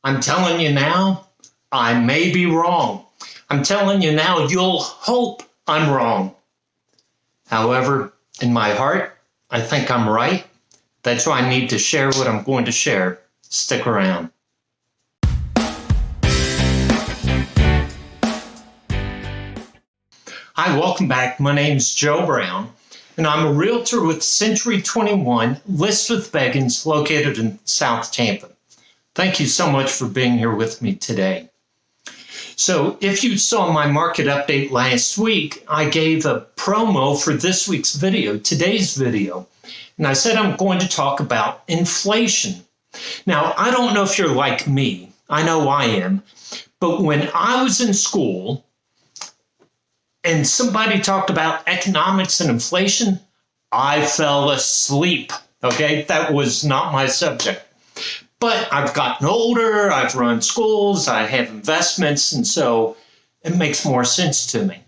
I'm telling you now, I may be wrong. I'm telling you now, you'll hope I'm wrong. However, in my heart, I think I'm right. That's why I need to share what I'm going to share. Stick around. Hi, welcome back. My name's Joe Brown, and I'm a realtor with Century 21 List with Beggins located in South Tampa. Thank you so much for being here with me today. So if you saw my market update last week, I gave a promo for this week's video, today's video, and I said I'm going to talk about inflation. Now, I don't know if you're like me. I know I am. But when I was in school and somebody talked about economics and inflation, I fell asleep. Okay, that was not my subject. But I've gotten older, I've run schools, I have investments, and so it makes more sense to me.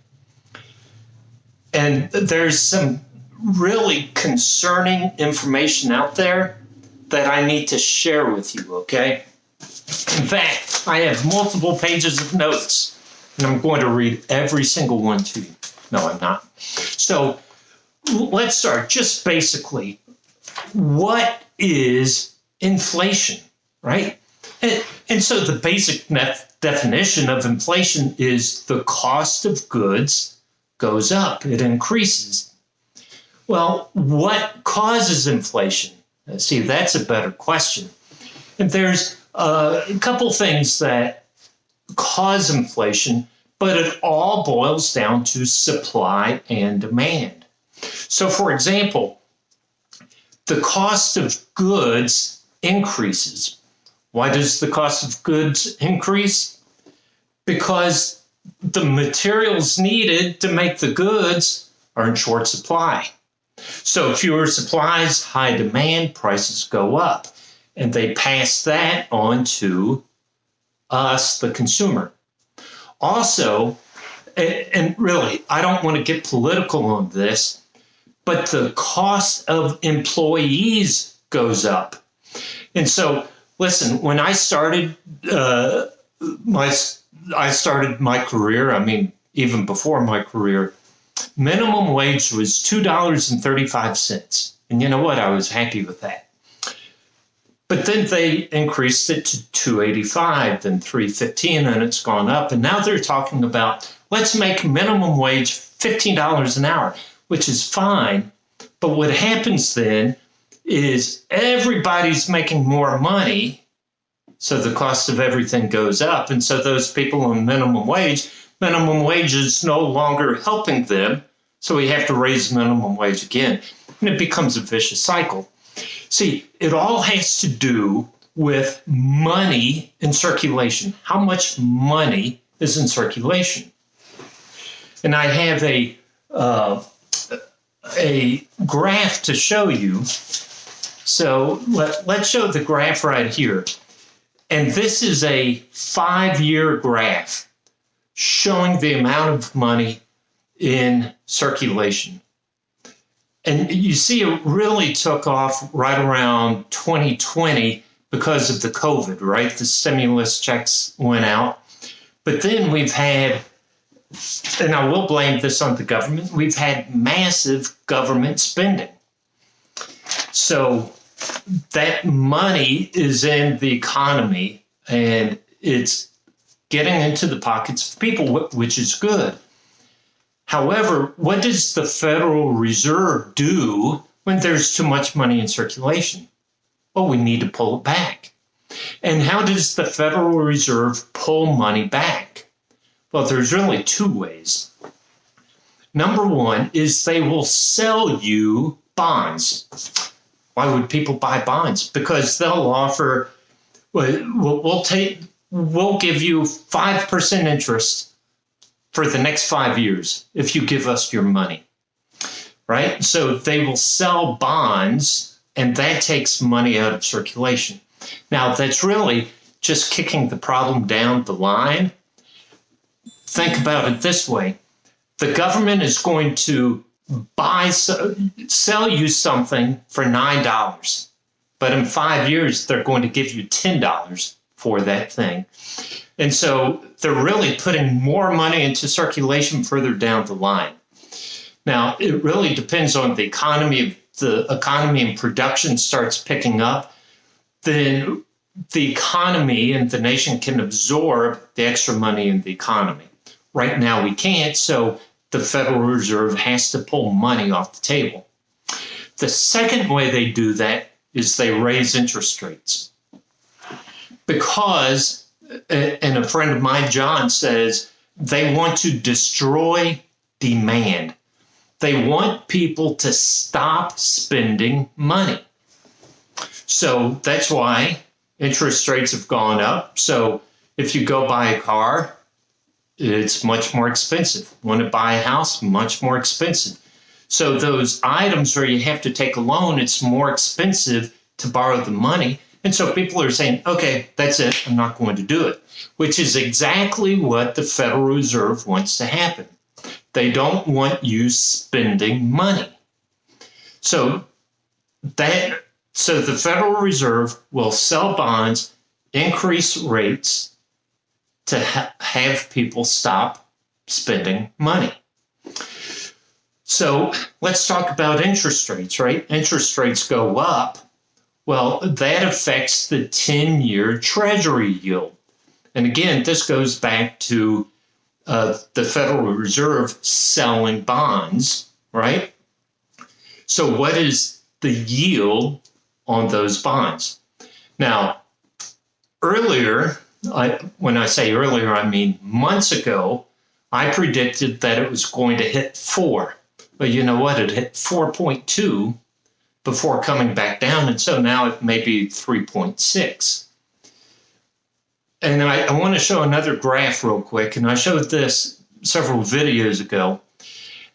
And there's some really concerning information out there that I need to share with you, okay? In fact, I have multiple pages of notes, and I'm going to read every single one to you. No, I'm not. So let's start just basically. What is inflation, right? And so the basic definition of inflation is the cost of goods goes up, it increases. Well, what causes inflation? See, that's a better question. And there's a couple things that cause inflation, but it all boils down to supply and demand. So, for example, the cost of goods increases. Why does the cost of goods increase? Because the materials needed to make the goods are in short supply. So fewer supplies, high demand, prices go up. And they pass that on to us, the consumer. Also, and really, I don't want to get political on this, but the cost of employees goes up. And so, listen, when I started my career, I mean, even before my career, minimum wage was $2.35. And you know what? I was happy with that. But then they increased it to $2.85, then $3.15, and it's gone up. And now they're talking about, let's make minimum wage $15 an hour, which is fine. But what happens then is everybody's making more money, so the cost of everything goes up. And so those people on minimum wage is no longer helping them, so we have to raise minimum wage again. And it becomes a vicious cycle. See, it all has to do with money in circulation. How much money is in circulation? And I have a graph to show you. So let's show the graph right here. And this is a 5-year graph showing the amount of money in circulation. And you see it really took off right around 2020 because of the COVID, right? The stimulus checks went out. But then we've had, and I will blame this on the government, we've had massive government spending. So that money is in the economy and it's getting into the pockets of people, which is good. However, what does the Federal Reserve do when there's too much money in circulation? Well, we need to pull it back. And how does the Federal Reserve pull money back? Well, there's really two ways. Number one is they will sell you bonds. Why would people buy bonds? Because they'll offer, we'll give you 5% interest for the next 5 years if you give us your money, right? So they will sell bonds, and that takes money out of circulation. Now, that's really just kicking the problem down the line. Think about it this way. The government is going to sell you something for $9, but in 5 years, they're going to give you $10 for that thing. And so they're really putting more money into circulation further down the line. Now, it really depends on the economy. If the economy and production starts picking up, then the economy and the nation can absorb the extra money in the economy. Right now, we can't, so the Federal Reserve has to pull money off the table. The second way they do that is they raise interest rates. Because, and a friend of mine, John, says they want to destroy demand. They want people to stop spending money. So that's why interest rates have gone up. So if you go buy a car, it's much more expensive. Want to buy a house, much more expensive. So those items where you have to take a loan, it's more expensive to borrow the money. And so people are saying, okay, that's it. I'm not going to do it, which is exactly what the Federal Reserve wants to happen. They don't want you spending money. So the Federal Reserve will sell bonds, increase rates to have people stop spending money. So let's talk about interest rates, right? Interest rates go up. Well, that affects the 10-year Treasury yield. And again, this goes back to the Federal Reserve selling bonds, right? So what is the yield on those bonds? Now, earlier, when I say earlier, I mean months ago, I predicted that it was going to hit 4. But you know what? It hit 4.2 before coming back down. And so now it may be 3.6. And I want to show another graph real quick. And I showed this several videos ago.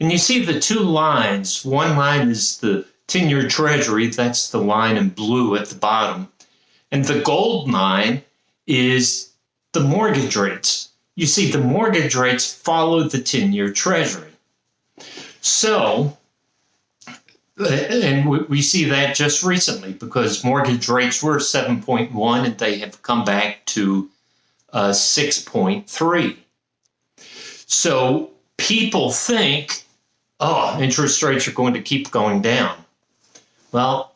And you see the two lines. One line is the 10-year Treasury. That's the line in blue at the bottom. And the gold line is the mortgage rates. You see, the mortgage rates follow the 10-year Treasury. So, and we see that just recently because mortgage rates were 7.1 and they have come back to 6.3. So people think, oh, interest rates are going to keep going down. Well,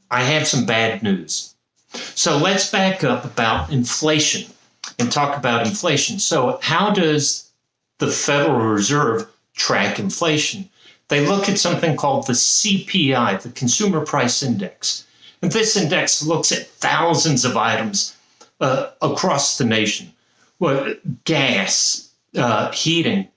I have some bad news. So let's back up about inflation and talk about inflation. So how does the Federal Reserve track inflation? They look at something called the CPI, the Consumer Price Index. And this index looks at thousands of items across the nation. Well, gas, heating,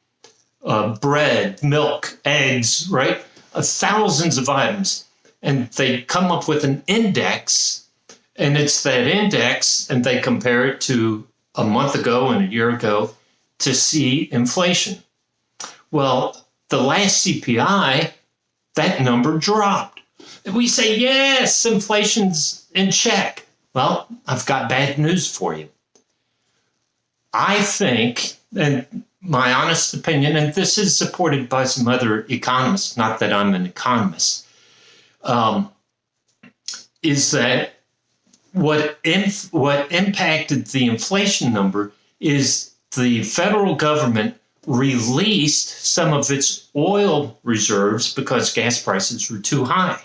bread, milk, eggs, right? Thousands of items. And they come up with an index, and it's that index, and they compare it to a month ago and a year ago to see inflation. Well, the last CPI, that number dropped. And we say, yes, inflation's in check. Well, I've got bad news for you. I think, and my honest opinion, and this is supported by some other economists, not that I'm an economist, is that what impacted the inflation number is the federal government released some of its oil reserves because gas prices were too high,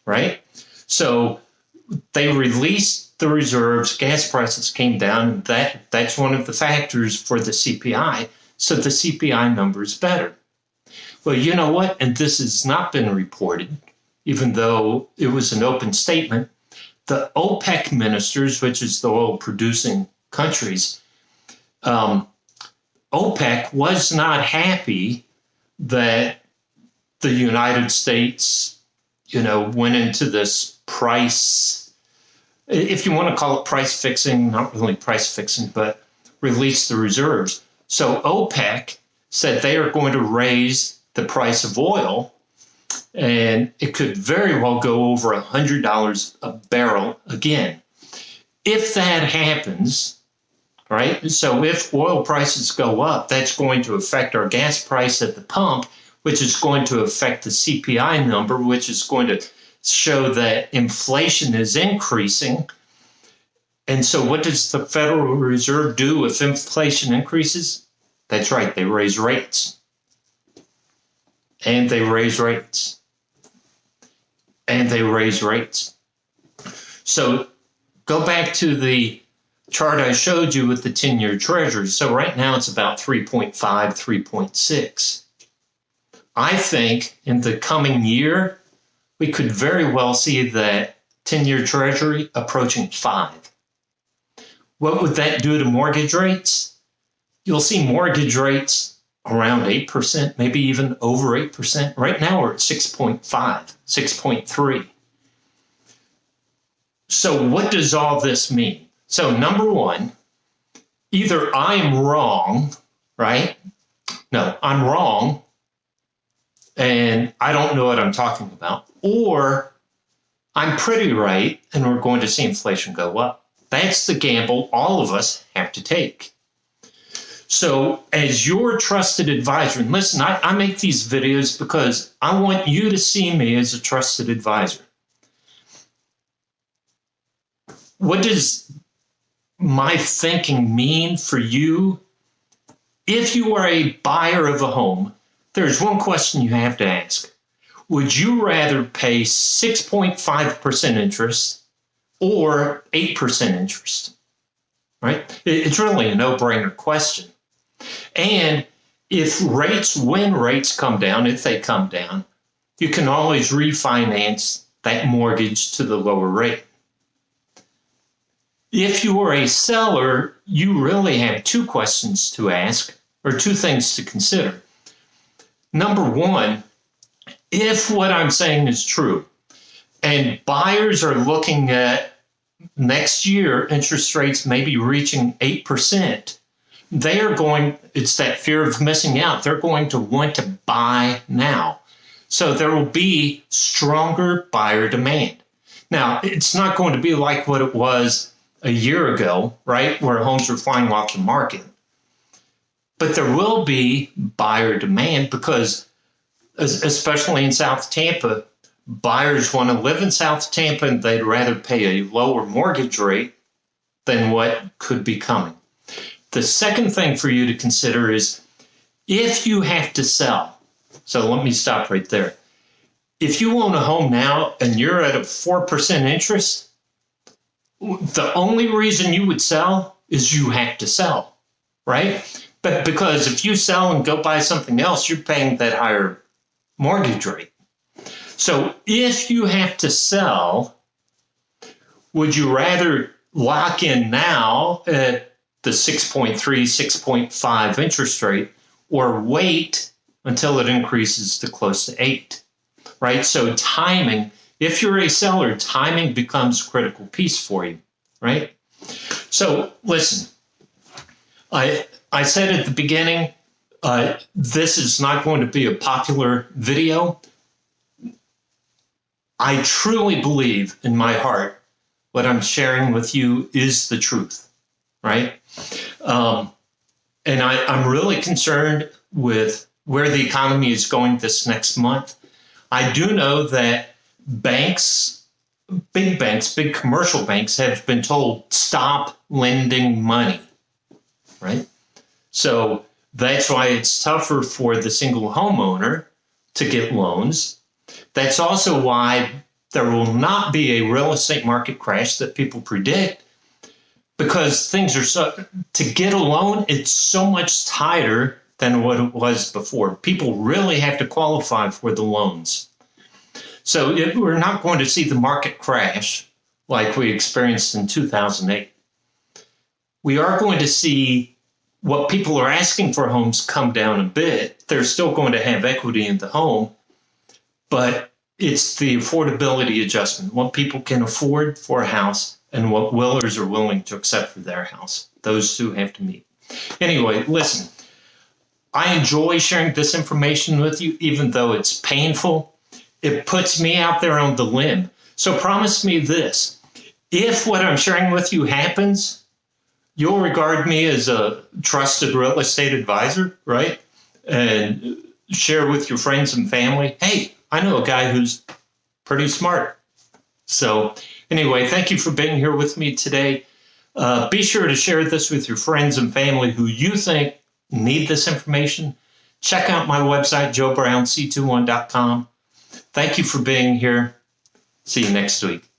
right? So they released the reserves, gas prices came down, and that's one of the factors for the CPI. So the CPI number is better. Well, you know what? And this has not been reported, even though it was an open statement. The OPEC ministers, which is the oil-producing countries, OPEC was not happy that the United States, went into this price, if you want to call it price fixing, not really price fixing, but release the reserves. So OPEC said they are going to raise the price of oil, and it could very well go over $100 a barrel again. If that happens, right? So if oil prices go up, that's going to affect our gas price at the pump, which is going to affect the CPI number, which is going to show that inflation is increasing. And so what does the Federal Reserve do if inflation increases? That's right, they raise rates. And they raise rates. And they raise rates. So go back to the chart I showed you with the 10-year Treasury. So right now it's about 3.5, 3.6. I think in the coming year, we could very well see that 10-year Treasury approaching 5. What would that do to mortgage rates? You'll see mortgage rates around 8%, maybe even over 8%. Right now we're at 6.5, 6.3. So what does all this mean? So number one, either I'm wrong, right? No, I'm wrong, and I don't know what I'm talking about. Or I'm pretty right, and we're going to see inflation go up. That's the gamble all of us have to take. So as your trusted advisor, and listen, I make these videos because I want you to see me as a trusted advisor. What does my thinking mean for you? If you are a buyer of a home, there's one question you have to ask. Would you rather pay 6.5% interest or 8% interest? Right? It's really a no-brainer question. And when rates come down, if they come down, you can always refinance that mortgage to the lower rate. If you are a seller, you really have two questions to ask, or two things to consider. Number one, if what I'm saying is true, and buyers are looking at next year interest rates maybe reaching 8%, it's that fear of missing out. They're going to want to buy now. So there will be stronger buyer demand. Now, it's not going to be like what it was a year ago, right, where homes were flying off the market. But there will be buyer demand because, especially in South Tampa, buyers want to live in South Tampa and they'd rather pay a lower mortgage rate than what could be coming. The second thing for you to consider is if you have to sell. So let me stop right there. If you own a home now and you're at a 4% interest, the only reason you would sell is you have to sell, right? But because if you sell and go buy something else, you're paying that higher mortgage rate. So if you have to sell, would you rather lock in now at the 6.3, 6.5 interest rate, or wait until it increases to close to 8, right? So timing, if you're a seller, timing becomes a critical piece for you, right? So listen, I said at the beginning, this is not going to be a popular video. I truly believe in my heart what I'm sharing with you is the truth, right? And I'm really concerned with where the economy is going this next month. I do know that big commercial banks have been told, stop lending money, right? So that's why it's tougher for the single homeowner to get loans. That's also why there will not be a real estate market crash that people predict, because things are to get a loan, it's so much tighter than what it was before. People really have to qualify for the loans. So we're not going to see the market crash like we experienced in 2008. We are going to see what people are asking for homes come down a bit. They're still going to have equity in the home, but it's the affordability adjustment, what people can afford for a house and what willers are willing to accept for their house. Those two have to meet. Anyway, listen, I enjoy sharing this information with you, even though it's painful. It puts me out there on the limb. So promise me this. If what I'm sharing with you happens, you'll regard me as a trusted real estate advisor, right? And share with your friends and family, hey, I know a guy who's pretty smart. So anyway, thank you for being here with me today. Be sure to share this with your friends and family who you think need this information. Check out my website, joebrownc21.com. Thank you for being here. See you next week.